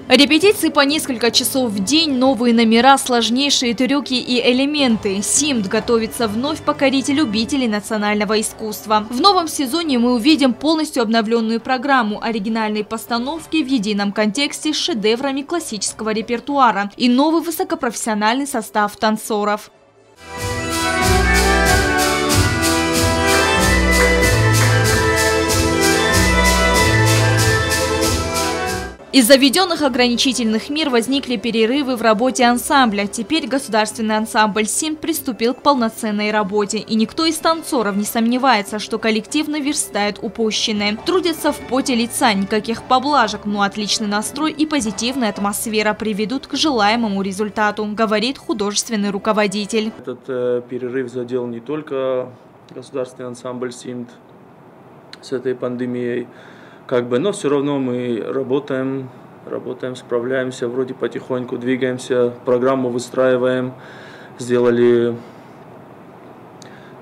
Репетиции по несколько часов в день, новые номера, сложнейшие трюки и элементы. СИМТ готовится вновь покорить любителей национального искусства. В новом сезоне мы увидим полностью обновленную программу, оригинальные постановки в едином контексте с шедеврами классического репертуара и новый высокопрофессиональный состав танцоров. Из-за введенных ограничительных мер возникли перерывы в работе ансамбля. Теперь государственный ансамбль СИМТ приступил к полноценной работе. И никто из танцоров не сомневается, что коллектив наверстает упущенное. Трудятся в поте лица, никаких поблажек, но отличный настрой и позитивная атмосфера приведут к желаемому результату, говорит художественный руководитель. Этот перерыв задел не только государственный ансамбль СИМТ с этой пандемией, но все равно мы работаем, справляемся, вроде потихоньку двигаемся, программу выстраиваем, сделали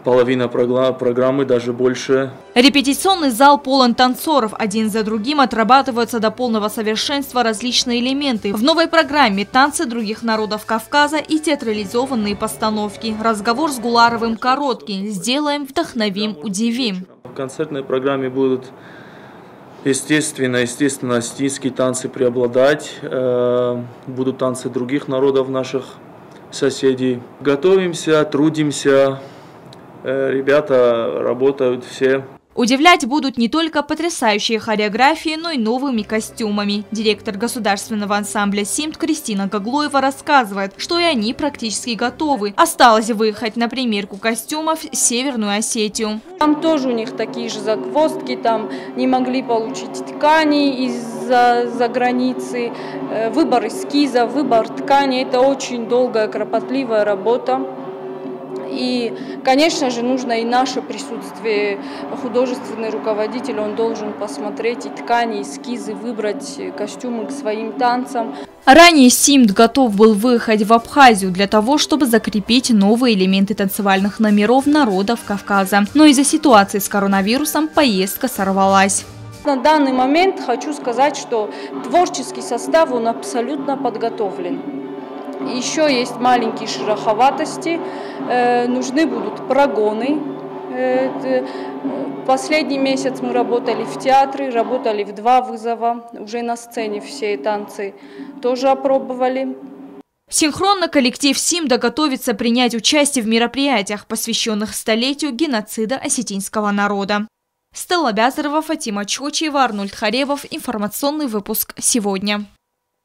половину программы, даже больше. Репетиционный зал полон танцоров. Один за другим отрабатываются до полного совершенства различные элементы. В новой программе танцы других народов Кавказа и театрализованные постановки. Разговор с Гуларовым короткий. Сделаем, вдохновим, удивим. В концертной программе будут естественно, осетинские танцы преобладать, будут танцы других народов наших соседей. Готовимся, трудимся, ребята работают все. Удивлять будут не только потрясающие хореографии, но и новыми костюмами. Директор государственного ансамбля СИМТ Кристина Гаглоева рассказывает, что и они практически готовы. Осталось выехать на примерку костюмов в Северную Осетию. Там тоже у них такие же загвоздки, там не могли получить ткани из-за границы. Выбор эскиза, выбор ткани – это очень долгая, кропотливая работа. И, конечно же, нужно и наше присутствие. Художественный руководитель, он должен посмотреть и ткани, и эскизы, выбрать костюмы к своим танцам. Ранее СИМТ готов был выехать в Абхазию для того, чтобы закрепить новые элементы танцевальных номеров народов Кавказа. Но из-за ситуации с коронавирусом поездка сорвалась. На данный момент хочу сказать, что творческий состав, он абсолютно подготовлен. Еще есть маленькие шероховатости, нужны будут прогоны. Последний месяц мы работали в театре, работали в 2 вызова, уже на сцене все танцы тоже опробовали. Синхронно коллектив СИМТ готовится принять участие в мероприятиях, посвященных столетию геноцида осетинского народа. Стелла Бязарова, Фатима Чочева, Арнольд Харевов. Информационный выпуск сегодня.